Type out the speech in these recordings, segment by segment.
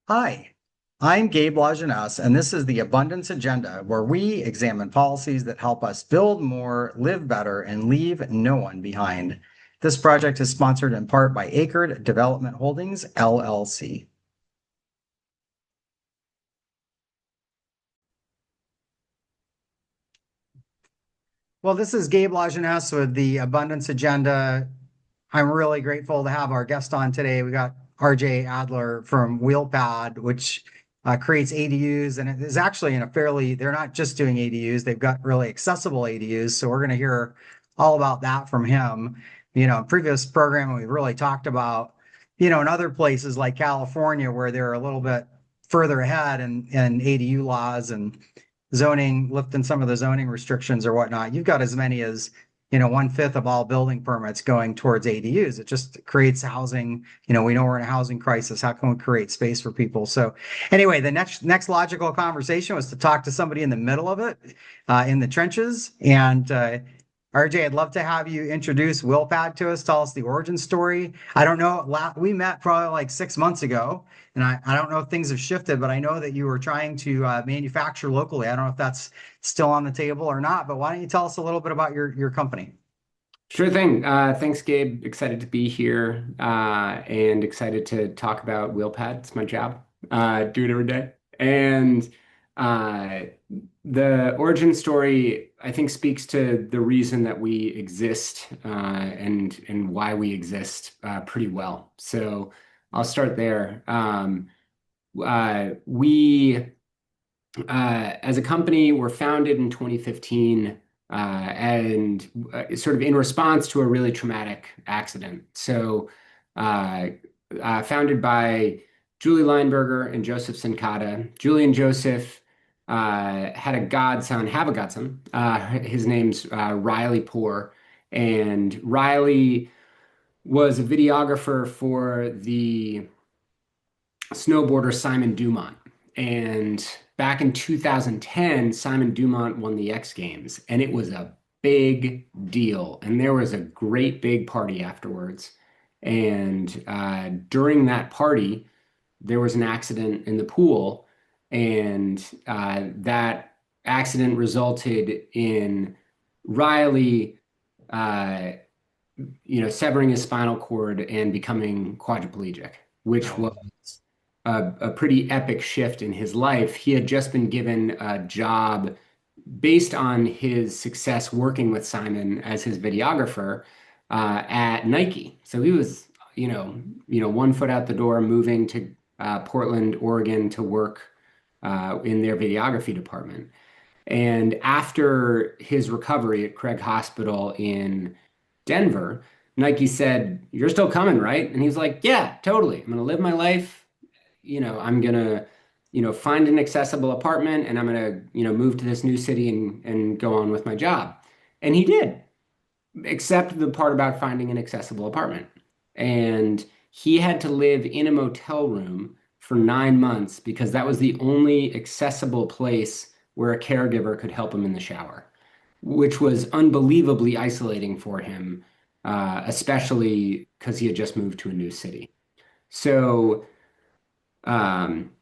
Hi, I'm Gabe Lajeunesse, and this is the Abundance Agenda, where we examine policies that help us build more, live better, and leave no one behind. This project is sponsored in part by Acred Development Holdings, LLC. Well, this is Gabe Lajeunesse with the Abundance Agenda. I'm really grateful to have our guest on today. We got RJ Adler from Wheelpad, which creates ADUs, and it is actually in a fairly, they're not just doing ADUs, they've got really accessible ADUs. So we're going to hear all about that from him. In previous programming, we really talked about, in other places like California, where they're a little bit further ahead in ADU laws and zoning, lifting some of the zoning restrictions or whatnot. You've got as many as 1/5 of all building permits going towards ADUs. It just creates housing. We know we're in a housing crisis. How can we create space for people? So anyway, the next logical conversation was to talk to somebody in the middle of it, in the trenches. And RJ, I'd love to have you introduce Willpad to us. Tell us the origin story. I don't know. We met probably like 6 months ago, and I don't know if things have shifted, but I know that you were trying to manufacture locally. I don't know if that's still on the table or not, but why don't you tell us a little bit about your company? Sure thing. Thanks, Gabe. Excited to be here and excited to talk about Wheelpad. It's my job. Do it every day. And uh, the origin story, I think, speaks to the reason that we exist and why we exist pretty well. So I'll start there. We as a company, were founded in 2015 and sort of in response to a really traumatic accident. So, uh, founded by Julie Lineberger and Joseph Sincata. Julie and Joseph had a godson, have a godson. His name's Riley Poor. And Riley was a videographer for the snowboarder Simon Dumont. And back in 2010, Simon Dumont won the X Games, and it was a big deal. And there was a great big party afterwards. And during that party, there was an accident in the pool, and that accident resulted in Riley, uh, severing his spinal cord and becoming quadriplegic, which Oh, was a pretty epic shift in his life. He had just been given a job based on his success working with Simon as his videographer at Nike. So he was, one foot out the door, moving to Portland, Oregon, to work in their videography department. And after his recovery at Craig Hospital in Denver, Nike said, "You're still coming, right?" And he's like, "Yeah, totally. I'm gonna live my life. I'm gonna, find an accessible apartment and I'm gonna, move to this new city and go on with my job." And he did, except the part about finding an accessible apartment. And he had to live in a motel room for 9 months because that was the only accessible place where a caregiver could help him in the shower, which was unbelievably isolating for him, especially because he had just moved to a new city. So, um,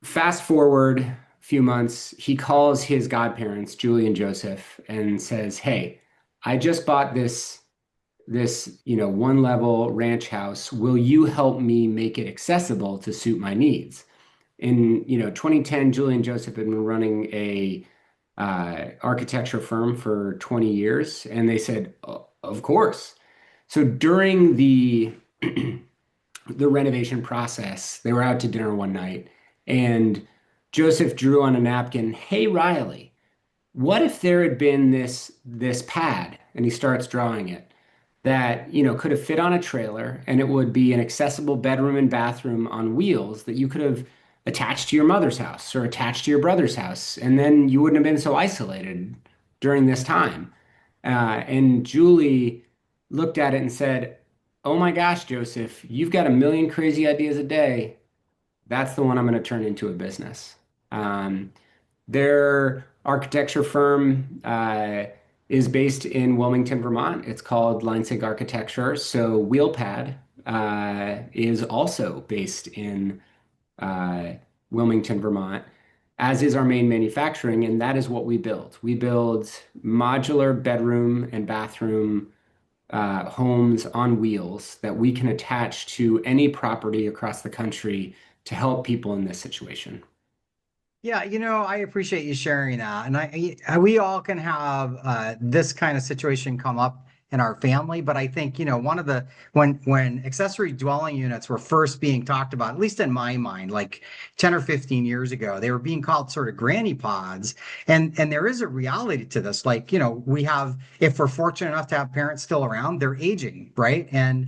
fast forward a few months, he calls his godparents, Julie and Joseph, and says, "Hey, I just bought this, one level ranch house. Will you help me make it accessible to suit my needs?" In, 2010, Julie and Joseph had been running a architecture firm for 20 years, and they said, Of course." So during the renovation process, they were out to dinner one night, and Joseph drew on a napkin, "Hey, Riley, what if there had been this pad?" And he starts drawing it that, could have fit on a trailer, and it would be an accessible bedroom and bathroom on wheels that you could have attached to your mother's house or attached to your brother's house, and then you wouldn't have been so isolated during this time. And Julie looked at it and said, "Oh my gosh, Joseph, you've got a million crazy ideas a day. That's the one I'm going to turn into a business." Um, their architecture firm is based in Wilmington, Vermont. It's called Leinsig Architecture. So Wheelpad is also based in uh, Wilmington, Vermont, as is our main manufacturing, and that is what we build. We build modular bedroom and bathroom homes on wheels that we can attach to any property across the country to help people in this situation. Yeah, I appreciate you sharing that. And we all can have this kind of situation come up in our family, but I think, one of the when accessory dwelling units were first being talked about, at least in my mind, like 10 or 15 years ago, they were being called sort of granny pods. And there is a reality to this. Like, we have, if we're fortunate enough to have parents still around, they're aging, right? And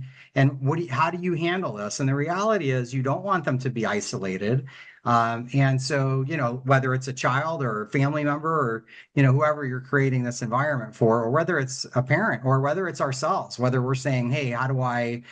how do you handle this? And the reality is you don't want them to be isolated. And so, whether it's a child or a family member or, whoever you're creating this environment for, or whether it's a parent or whether it's ourselves, whether we're saying, hey, how do I,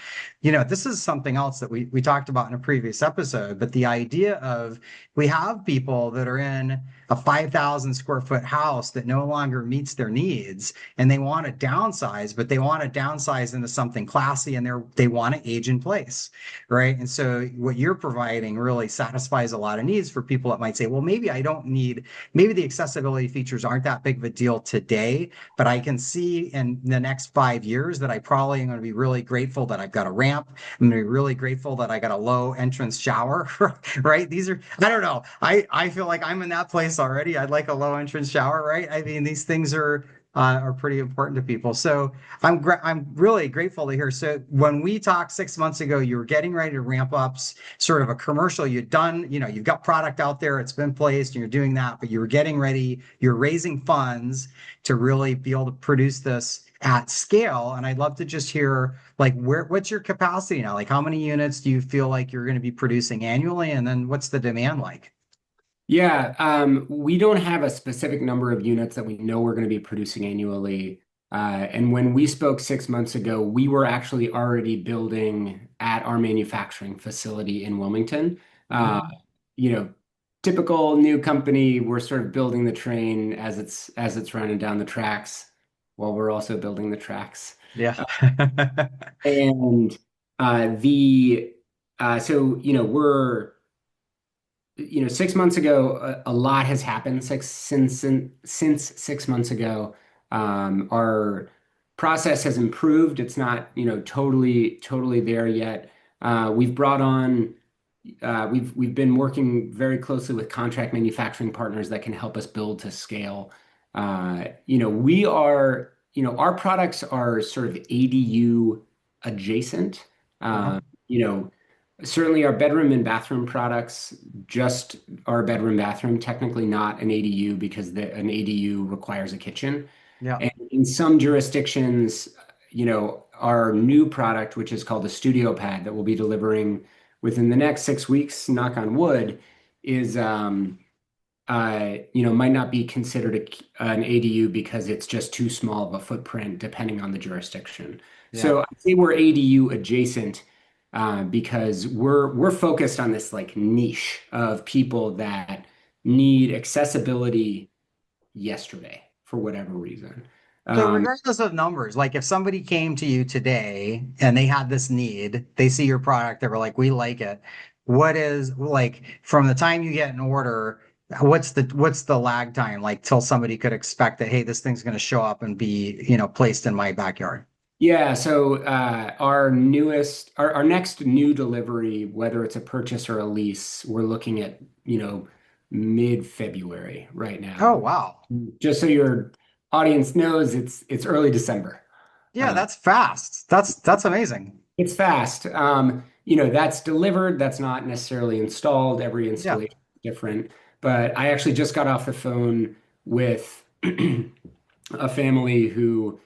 this is something else that we talked about in a previous episode, but the idea of we have people that are in a 5,000 square foot house that no longer meets their needs and they want to downsize, but they want to downsize into something classy and they want to age in place. Right. And so what you're providing really satisfies a lot of needs for people that might say, well, maybe I don't need, maybe the accessibility features aren't that big of a deal today, but I can see in the next 5 years that I probably am going to be really grateful that I've got a ramp. I'm going to be really grateful that I got a low entrance shower, right? These are, I don't know. I feel like I'm in that place already. I'd like a low entrance shower, right? I mean, these things are pretty important to people. So I'm really grateful to hear. So when we talked 6 months ago, you were getting ready to ramp up sort of a commercial. You'd done, you've got product out there, it's been placed, and you're doing that, but you were getting ready, you're raising funds to really be able to produce this at scale. And I'd love to just hear like what's your capacity now? Like how many units do you feel like you're going to be producing annually? And then what's the demand like? Yeah, we don't have a specific number of units that we know we're going to be producing annually. And when we spoke 6 months ago, we were actually already building at our manufacturing facility in Wilmington. Uh, Mhm. you know, Typical new company, we're sort of building the train as it's running down the tracks while we're also building the tracks. Yeah. And the so we're 6 months ago, a lot has happened since 6 months ago. Our process has improved. It's not, totally there yet. We've brought on, we've been working very closely with contract manufacturing partners that can help us build to scale. Our products are sort of ADU adjacent. Uh-huh. Uh, you know, Certainly, our bedroom and bathroom products, just our bedroom bathroom, technically not an ADU because an ADU requires a kitchen. Yeah. And in some jurisdictions, our new product, which is called a studio pad that we'll be delivering within the next 6 weeks, knock on wood, is might not be considered an ADU because it's just too small of a footprint, depending on the jurisdiction. Yeah. So I'd say we're ADU adjacent because we're focused on this like niche of people that need accessibility yesterday for whatever reason. So Um, regardless of numbers, like if somebody came to you today and they had this need, they see your product, they were like, we like it. What is like from the time you get an order, what's the lag time like till somebody could expect that, hey, this thing's going to show up and be, placed in my backyard? yeah, so our next new delivery, whether it's a purchase or a lease, we're looking at, mid-February right Oh, now. wow. Just so your audience knows, it's early December. Yeah, Uh, that's fast. That's amazing. It's fast. That's delivered. That's not necessarily installed. Every Yeah. installation is different. But I actually just got off the phone with a family who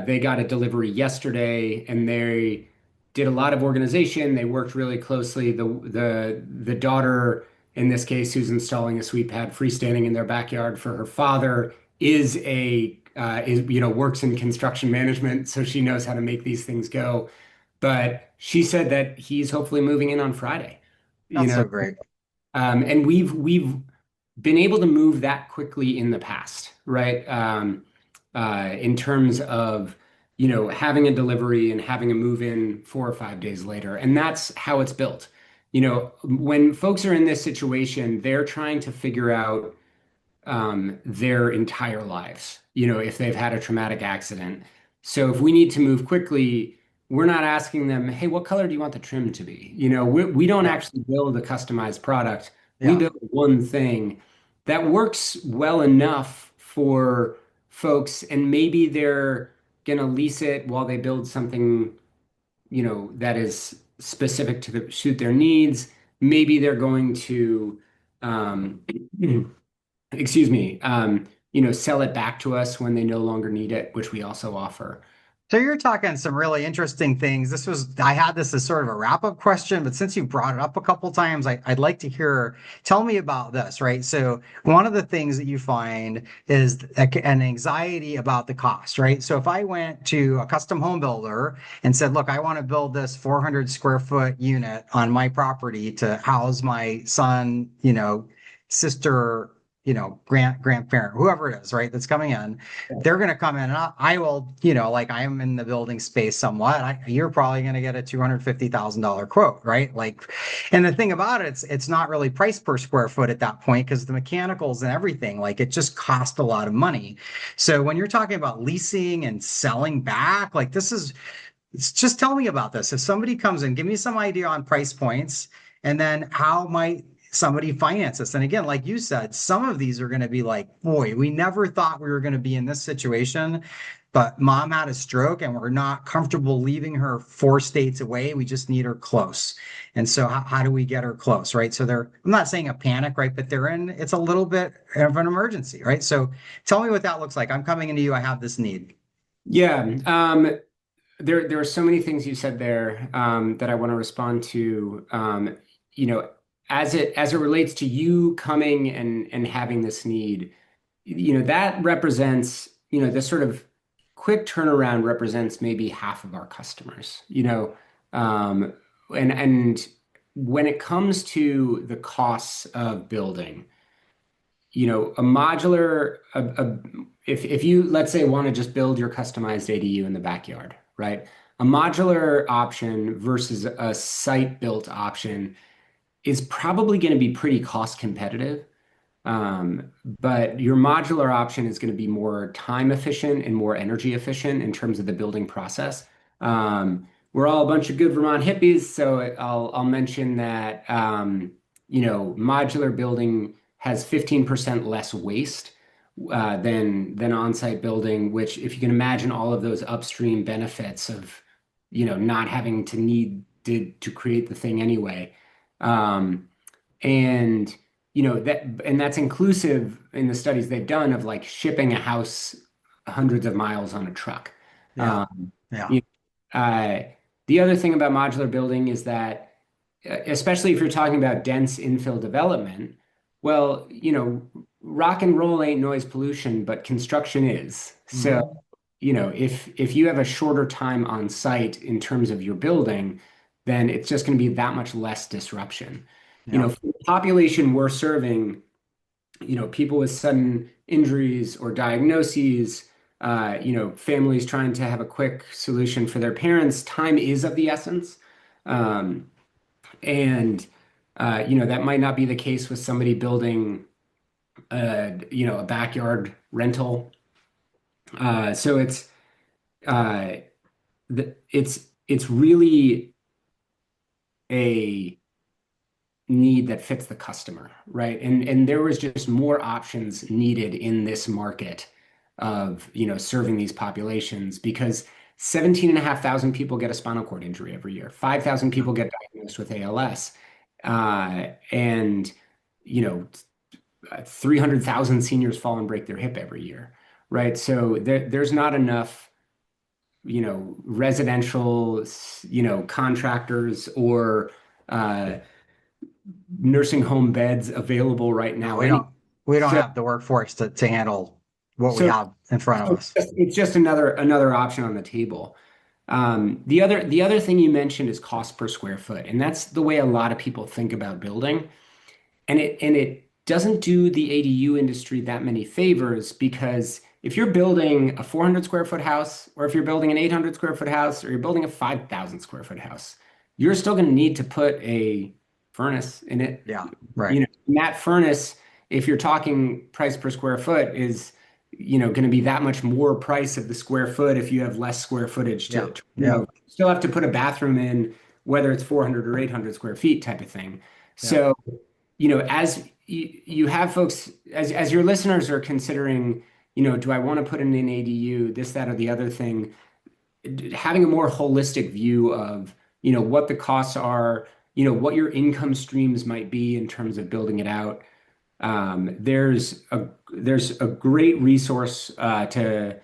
they got a delivery yesterday, and they did a lot of organization. They worked really closely. The daughter, in this case, who's installing a sweep pad freestanding in their backyard for her father, works in construction management, so she knows how to make these things go. But she said that he's hopefully moving in on Friday. You That's know, so great. and we've been able to move that quickly in the past, right? In terms of, having a delivery and having a move in 4 or 5 days later. And that's how it's built. When folks are in this situation, they're trying to figure out their entire lives, if they've had a traumatic accident. So if we need to move quickly, we're not asking them, hey, what color do you want the trim to be? We don't Yeah. actually build a customized product. We Yeah. build one thing that works well enough for folks, and maybe they're going to lease it while they build something, that is specific to suit their needs. Maybe they're going to, um, excuse me, sell it back to us when they no longer need it, which we also offer. So you're talking some really interesting things. I had this as sort of a wrap-up question, but since you brought it up a couple times, I'd like to tell me about this, right? So one of the things that you find is an anxiety about the cost, right? So if I went to a custom home builder and said, look, I want to build this 400 square foot unit on my property to house my son, sister, grandparent, whoever it is, right? That's coming in, they're going to come in and I will, like I am in the building space somewhat. You're probably going to get a $250,000 quote, right? Like, and the thing about it, it's not really price per square foot at that point because the mechanicals and everything, like it just cost a lot of money. So when you're talking about leasing and selling back, like just tell me about this. If somebody comes in, give me some idea on price points, and then how might somebody finance this? And again, like you said, some of these are going to be like, boy, we never thought we were going to be in this situation, but mom had a stroke and we're not comfortable leaving her 4 states away. We just need her close. And so how do we get her close, right? So I'm not saying a panic, right? But it's a little bit of an emergency, right? So tell me what that looks like. I'm coming into you. I have this need. Yeah. There are so many things you said there that I want to respond to. You know, as it relates to you coming and having this need, that represents, this sort of quick turnaround represents maybe half of our customers. Um, and when it comes to the costs of building, a modular, if you, let's say, want to just build your customized ADU in the backyard, right? A modular option versus a site-built option is probably going to be pretty cost competitive. But your modular option is going to be more time efficient and more energy efficient in terms of the building process. We're all a bunch of good Vermont hippies, so I'll mention that modular building has 15% less waste than on-site building, which if you can imagine all of those upstream benefits of not having to need to create the thing anyway. Um, and that's inclusive in the studies they've done of like shipping a house hundreds of miles on a truck. Yeah. Um, Yeah. you the other thing about modular building is that, especially if you're talking about dense infill development, well, rock and roll ain't noise pollution, but construction is. So, Mhm. if you have a shorter time on site in terms of your building, then it's just going to be that much less disruption. Yeah. For the population we're serving, people with sudden injuries or diagnoses, families trying to have a quick solution for their parents, time is of the essence. Um, and that might not be the case with somebody building a backyard rental. So uh, it's really a need that fits the customer, right? And there was just more options needed in this market of, serving these populations because 17,500 people get a spinal cord injury every year. 5,000 people get diagnosed with ALS. And, you know, 300,000 seniors fall and break their hip every year, right? So there's not enough, residential, contractors or uh, nursing home beds available right No, now. we don't So, have the workforce to handle what we so, have in front of so us. it's just another option on the table. The other thing you mentioned is cost per square foot, and that's the way a lot of people think about building. And it doesn't do the ADU industry that many favors because if you're building a 400 square foot house, or if you're building an 800 square foot house, or you're building a 5,000 square foot house, you're still going to need to put a furnace in it. Yeah, right. And that furnace, if you're talking price per square foot, is going to be that much more price of the square foot if you have less square footage Yeah, to yeah, remove. You still have to put a bathroom in, whether it's 400 or 800 square feet type of thing. yeah. So, as you have folks, as your listeners are considering, do I want to put in an ADU, this, that, or the other thing, having a more holistic view of, what the costs are, what your income streams might be in terms of building it out. There's a great resource to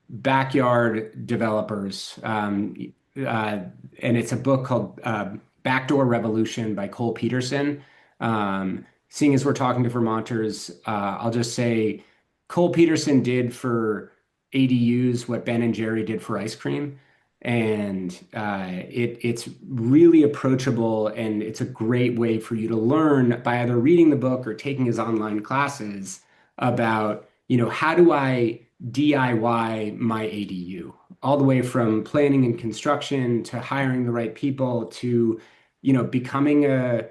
backyard developers, and it's a book called Backdoor Revolution by Cole Peterson. Seeing as we're talking to Vermonters, I'll just say Cole Peterson did for ADUs what Ben and Jerry did for ice cream. And it's really approachable, and it's a great way for you to learn by either reading the book or taking his online classes about, how do I DIY my ADU, all the way from planning and construction to hiring the right people to, becoming a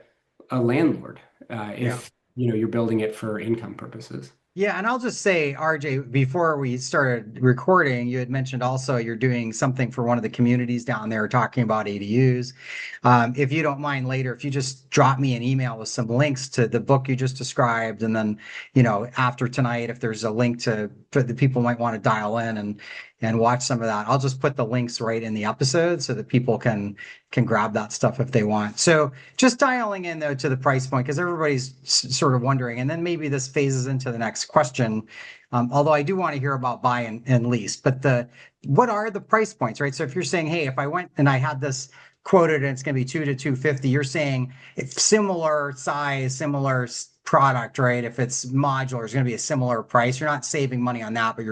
landlord, Yeah. if you're building it for income purposes. Yeah, and I'll just say, RJ, before we started recording, you had mentioned also you're doing something for one of the communities down there talking about ADUs. If you don't mind later, if you just drop me an email with some links to the book you just described, and then, after tonight, if there's a link to the people might want to dial in and watch some of that, I'll just put the links right in the episode so that people can grab that stuff if they want. So just dialing in though to the price point, because everybody's sort of wondering, and then maybe this phases into the next question. Although I do want to hear about buy and lease, but what are the price points, right? So if you're saying, hey, if I went and I had this quoted and it's going to be 2 to 250, you're saying it's similar size, similar product, right? If it's modular, it's going to be a similar price. You're not saving money on that, but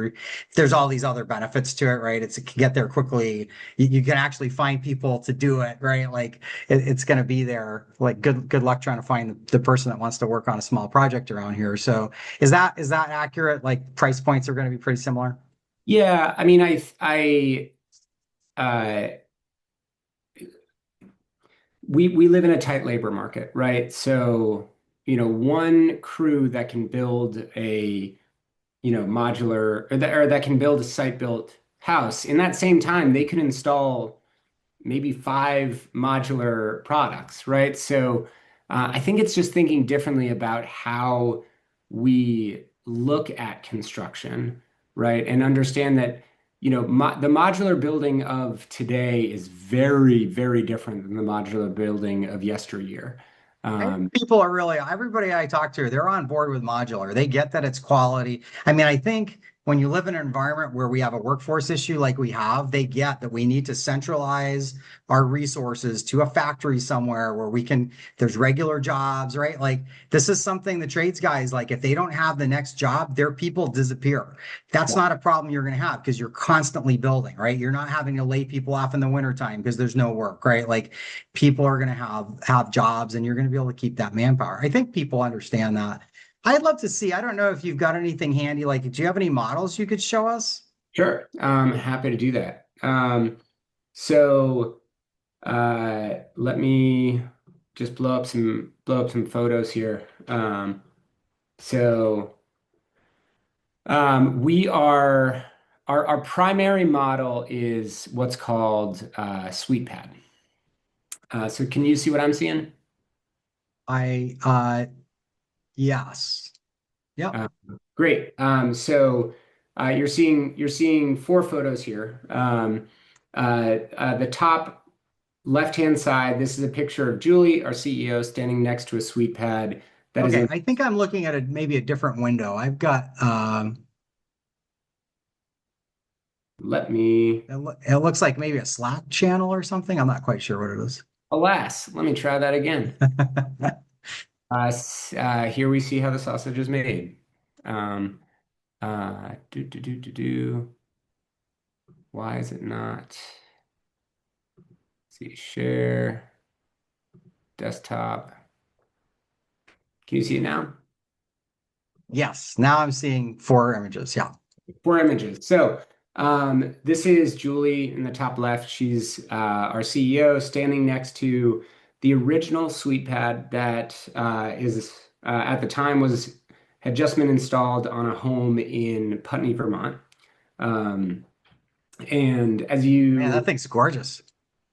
there's all these other benefits to it, right? It can get there quickly. You can actually find people to do it, right? Like it's going to be there. Like good luck trying to find the person that wants to work on a small project around here. So is that accurate? Like price points are going to be pretty similar. Yeah, I mean, uh, we live in a tight labor market, right? So, one crew that can build a, modular, or that can build a site-built house, in that same time, they can install maybe 5 modular products, right? So, I think it's just thinking differently about how we look at construction, right? And understand that, the modular building of today is very, very different than the modular building of yesteryear. I think Um, people are really, everybody I talk to, they're on board with modular. They get that it's quality. I mean, I think when you live in an environment where we have a workforce issue like we have, they get that we need to centralize our resources to a factory somewhere where there's regular jobs, right? Like this is something the trades guys, like if they don't have the next job, their people disappear. That's not a problem you're going to have because you're constantly building, right? You're not having to lay people off in the wintertime because there's no work, right? Like people are going to have jobs and you're going to be able to keep that manpower. I think people understand that. I'd love to see. I don't know if you've got anything handy. Like, do you have any models you could show us? sure, happy to do that. So let me just blow up some photos here. So we are our primary model is what's called SweetPad. So can you see what I'm seeing? I yes. Yep. Uh, Great. So you're seeing 4 photos here. The top left-hand side, this is a picture of Julie, our CEO, standing next to a SweetPad that is Okay. in. I think I'm looking at maybe a different window. I've got Let me. it looks like maybe a Slack channel or something. I'm not quite sure what it is. Alas, let me try that again. Here we see how the sausage is made. Um, do, do, do, do, do. Why is it not? Let's see, share, desktop. Can you see it now? Yes. Now I'm seeing 4 images. Yeah. 4 images. So this is Julie in the top left. She's our CEO standing next to the original sweep pad that is at the time was had just been installed on a home in Putney, Vermont. Um, and as Man, that you thing's gorgeous.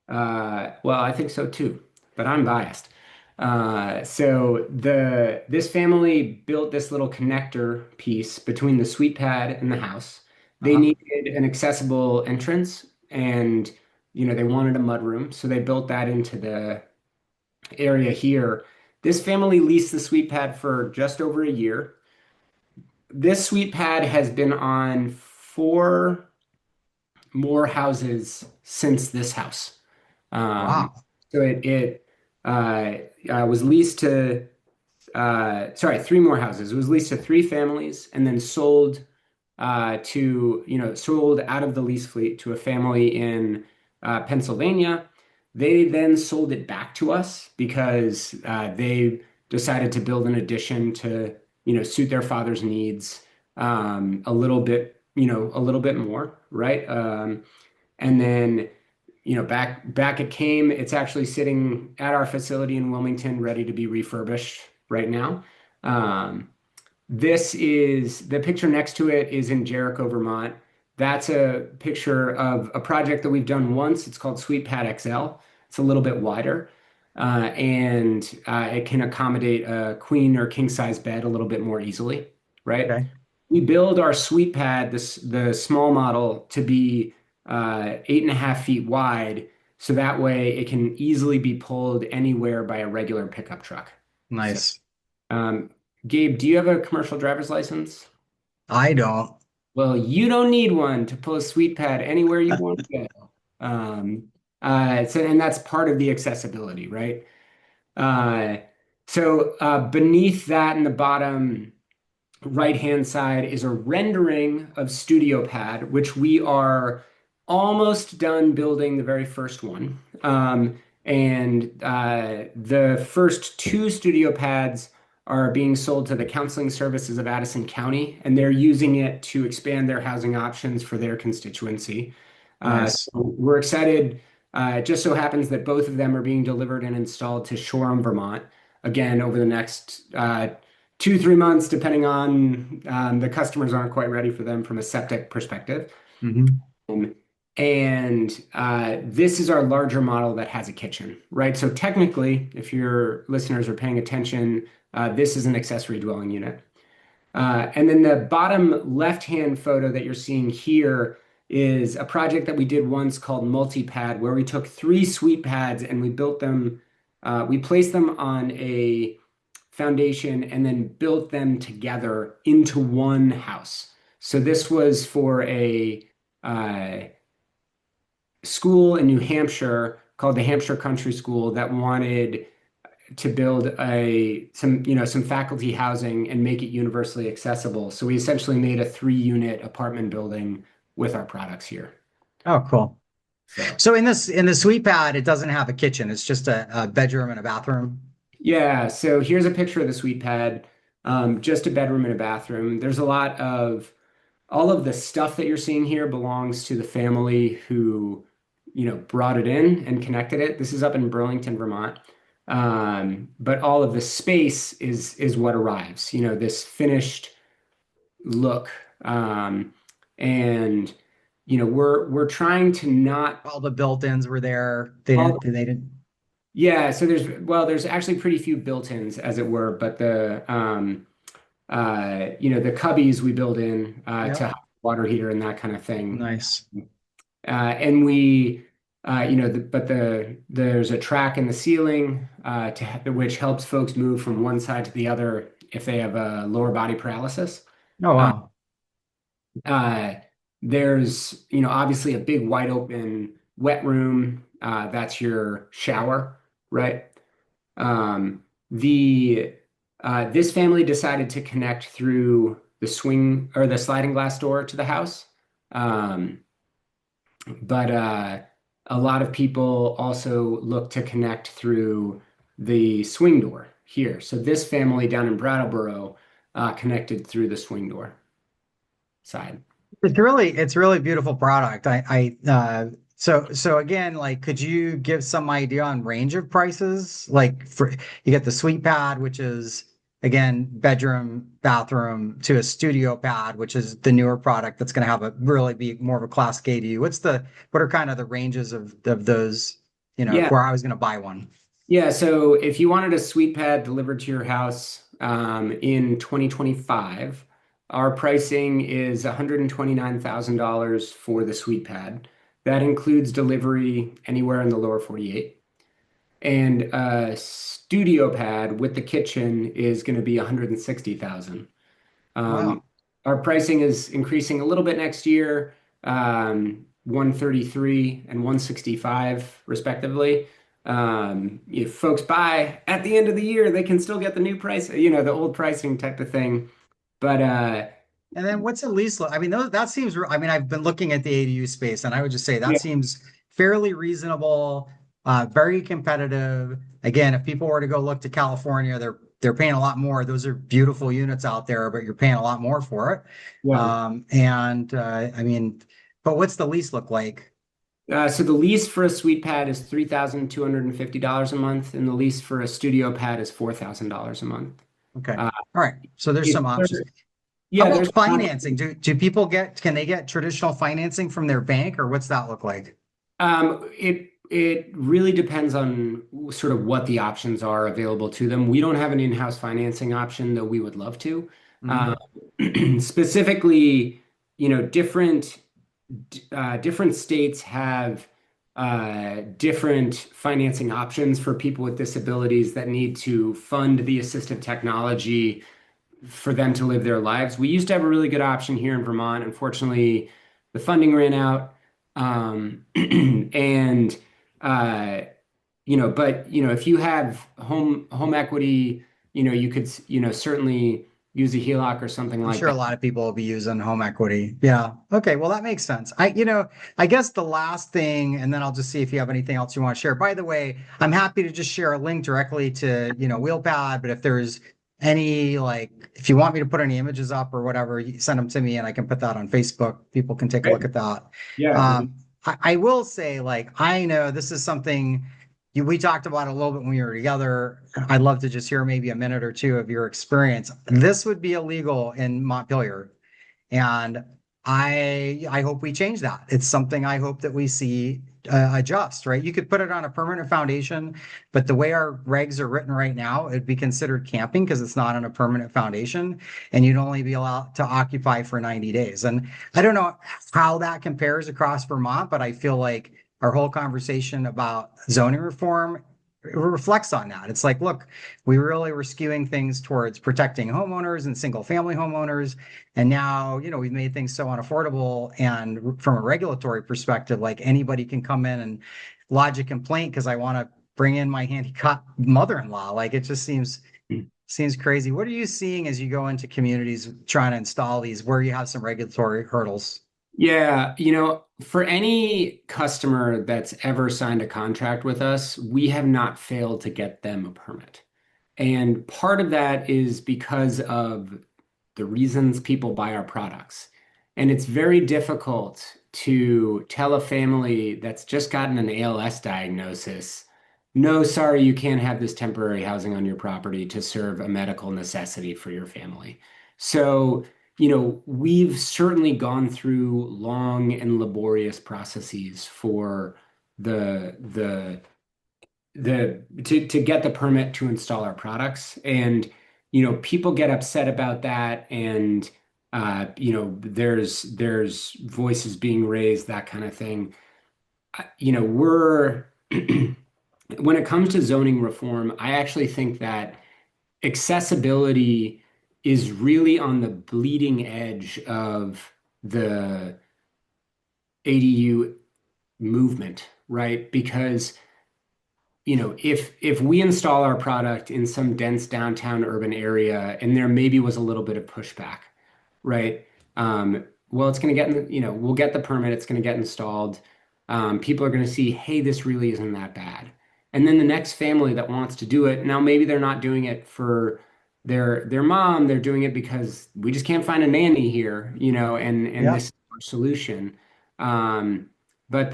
well, I think so too, but I'm biased. So this family built this little connector piece between the sweep pad and the house. They Uh-huh. needed an accessible entrance, and they wanted a mudroom, so they built that into the area here. This family leased the sweep pad for just over a year. This sweep pad has been on four more houses since this house. Um, Wow. so it was leased to sorry, three more houses. It was leased to three families and then sold sold out of the lease fleet to a family in Pennsylvania. They then sold it back to us because they decided to build an addition to suit their father's needs a little bit, a little bit more, right? And then back it came. It's actually sitting at our facility in Wilmington, ready to be refurbished right now. Um, this is the picture next to it is in Jericho, Vermont. That's a picture of a project that we've done once. It's called Sweet Pad XL. It's a little bit wider, and it can accommodate a queen or king size bed a little bit more easily, right? Okay. We build our Sweet Pad, the small model, to be 8.5 feet wide, so that way it can easily be pulled anywhere by a regular pickup truck. So, Nice. um, Gabe, do you have a commercial driver's license? I don't. Well, you don't need one to pull a sweet pad anywhere you want to go. And that's part of the accessibility, right? Uh, beneath that in the bottom right-hand side is a rendering of Studio Pad, which we are almost done building the very first one. And the first two Studio Pads are being sold to the Counseling Services of Addison County, and they're using it to expand their housing options for their constituency. So Nice. we're excited. It just so happens that both of them are being delivered and installed to Shoreham, Vermont, again over the next 2, 3 months, depending on the customers aren't quite ready for them from a septic perspective. Hmm. Um, and this is our larger model that has a kitchen, right? So technically, if your listeners are paying attention, this is an accessory dwelling unit. And then the bottom left-hand photo that you're seeing here is a project that we did once called Multi-Pad, where we took three sweet pads and we built them, we placed them on a foundation and then built them together into one house. So this was for a uh, school in New Hampshire called the Hampshire Country School that wanted to build some faculty housing and make it universally accessible. So we essentially made a 3-unit apartment building with our products here. Oh, cool. So So in the suite pad, it doesn't have a kitchen. It's just a bedroom and a bathroom. yeah, so here's a picture of the suite pad, just a bedroom and a bathroom. There's a lot of all of the stuff that you're seeing here belongs to the family who, brought it in and connected it. This is up in Burlington, Vermont. But all of the space is what arrives, this finished look. And we're trying to not All the built-ins were there. They all didn't. They didn't. yeah, so there's actually pretty few built-ins as it were, but the cubbies we build in Yeah. to have water heater and that kind of thing. Nice. And we, there's a track in the ceiling which helps folks move from one side to the other if they have a lower body paralysis. Oh, Uh, wow. uh, there's, obviously a big wide open wet room. That's your shower, right? The This family decided to connect through the swing or the sliding glass door to the house. Um, but a lot of people also look to connect through the swing door here. So this family down in Brattleboro connected through the swing door side. It's really beautiful product. So again, like, could you give some idea on range of prices? Like for you get the suite pad, which is again bedroom, bathroom, to a studio pad, which is the newer product that's going to have a really be more of a classic ADU. What are kind of the ranges of those, if Yeah. where I was going to buy one? Yeah, so if you wanted a sweet pad delivered to your house in 2025, our pricing is $129,000 for the sweet pad. That includes delivery anywhere in the lower 48. And a studio pad with the kitchen is going to be 160,000. Um, Wow. our pricing is increasing a little bit next year, 133 and 165 respectively. If folks buy at the end of the year, they can still get the new price, the old pricing type of thing. But And then what's at least, I mean, that seems, I mean, I've been looking at the ADU space and I would just say that yeah, seems fairly reasonable, very competitive. Again, if people were to go look to California, they're paying a lot more. Those are beautiful units out there, but you're paying a lot more for it. yeah. I mean, but what's the lease look like? So the lease for a suite pad is $3,250 a month, and the lease for a studio pad is $4,000 a month. Okay. Uh, All right. So there's some if options. there- How yeah, about there's financing? Can they get traditional financing from their bank or what's that look like? it really depends on sort of what the options are available to them. We don't have an in-house financing option, though we would love to. Mhm. Uh, Specifically, different states have different financing options for people with disabilities that need to fund the assistive technology for them to live their lives. We used to have a really good option here in Vermont. Unfortunately, the funding ran out. And uh, if you have home equity, you could, certainly use a HELOC or something I'm like sure a that. lot of people will be using home equity. Yeah. Okay. Well, that makes sense. I guess the last thing, and then I'll just see if you have anything else you want to share. By the way, I'm happy to just share a link directly to, Wheelpad, but if there's any, like, if you want me to put any images up or whatever, you send them to me and I can put that on Facebook. People can take a look Great. at that. Yeah. I will say, like, I know this is something we talked about it a little bit when we were together. I'd love to just hear maybe a minute or two of your experience. This would be illegal in Montpelier, and I hope we change that. It's something I hope that we see adjust. Right? You could put it on a permanent foundation, but the way our regs are written right now, it'd be considered camping because it's not on a permanent foundation, and you'd only be allowed to occupy for 90 days. And I don't know how that compares across Vermont, but I feel like our whole conversation about zoning reform reflects on that. It's like, look, we really were skewing things towards protecting homeowners and single family homeowners. And now, we've made things so unaffordable. And from a regulatory perspective, like anybody can come in and lodge a complaint because I want to bring in my handicapped mother-in-law. Like it just seems crazy. What are you seeing as you go into communities trying to install these where you have some regulatory hurdles? Yeah, for any customer that's ever signed a contract with us, we have not failed to get them a permit. And part of that is because of the reasons people buy our products. And it's very difficult to tell a family that's just gotten an ALS diagnosis, no, sorry, you can't have this temporary housing on your property to serve a medical necessity for your family. So, we've certainly gone through long and laborious processes for the to get the permit to install our products. And people get upset about that, and there's voices being raised, that kind of thing. We're when it comes to zoning reform, I actually think that accessibility is really on the bleeding edge of the ADU movement, right? Because if we install our product in some dense downtown urban area and there maybe was a little bit of pushback, right? Well, it's going to get we'll get the permit, it's going to get installed. People are going to see, hey, this really isn't that bad. And then the next family that wants to do it, now maybe they're not doing it for their mom, they're doing it because we just can't find a nanny here, and Yeah. this is our solution. Um, but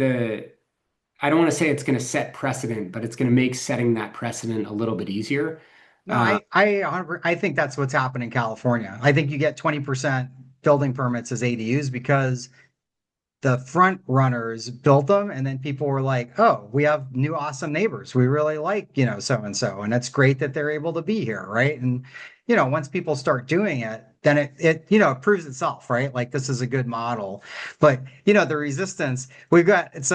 I don't want to say it's going to set precedent, but it's going to make setting that precedent a little bit easier. No, Uh, I think that's what's happened in California. I think you get 20% building permits as ADUs because the front runners built them, and then people were like, "Oh, we have new awesome neighbors. We really like, so and so, and it's great that they're able to be here, right?" And once people start doing it, then it proves itself, right? Like this is a good model. But the resistance we've got, it's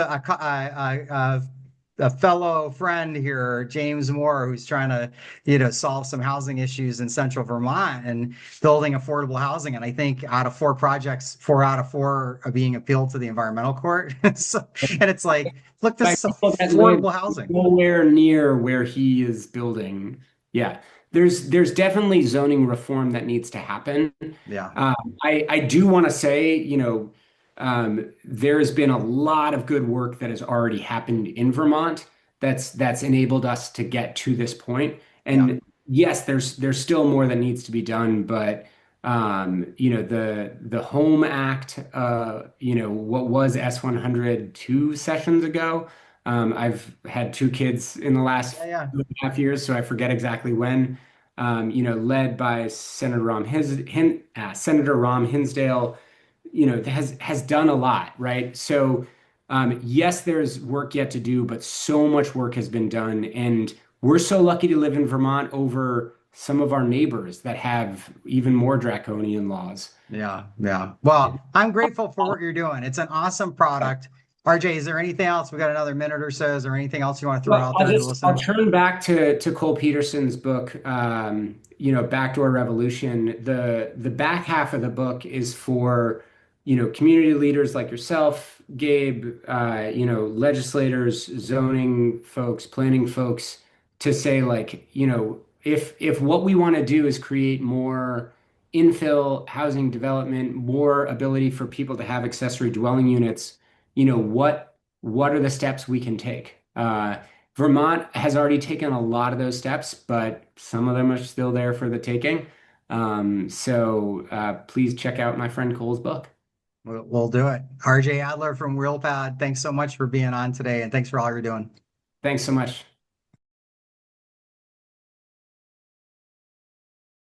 a fellow friend here, James Moore, who's trying to, solve some housing issues in central Vermont and building affordable housing. And I think out of 4 projects, 4 out of 4 are being appealed to the environmental court. So, and it's like, look, this by is people that live affordable housing. nowhere near where he is building. Yeah, there's definitely zoning reform that needs to happen. Yeah, I do want to say, there's been a lot of good work that has already happened in Vermont that's enabled us to get to this point. yeah, And yes, there's still more that needs to be done, but the Home Act, what was S-100 2 sessions ago. I've had 2 kids in the last yeah, yeah. 2.5 years, so I forget exactly when. Led by Senator Rom Hinsdale, has done a lot, right? So, yes, there's work yet to do, but so much work has been done, and we're so lucky to live in Vermont over some of our neighbors that have even more draconian laws. Yeah, yeah. Well, I'm grateful for what you're doing. It's an awesome product. RJ, is there anything else? We got another minute or so. Is there anything else you want to throw Well, out there to the I'll listeners? turn back to Cole Peterson's book, Backdoor Revolution. The back half of the book is for, community leaders like yourself, Gabe, legislators, zoning folks, planning folks, to say like, if what we want to do is create more infill housing development, more ability for people to have accessory dwelling units, what are the steps we can take? Vermont has already taken a lot of those steps, but some of them are still there for the taking. So please check out my friend Cole's book. We'll do it. RJ Adler from Wheelpad, thanks so much for being on today, and thanks for all you're doing. Thanks so much.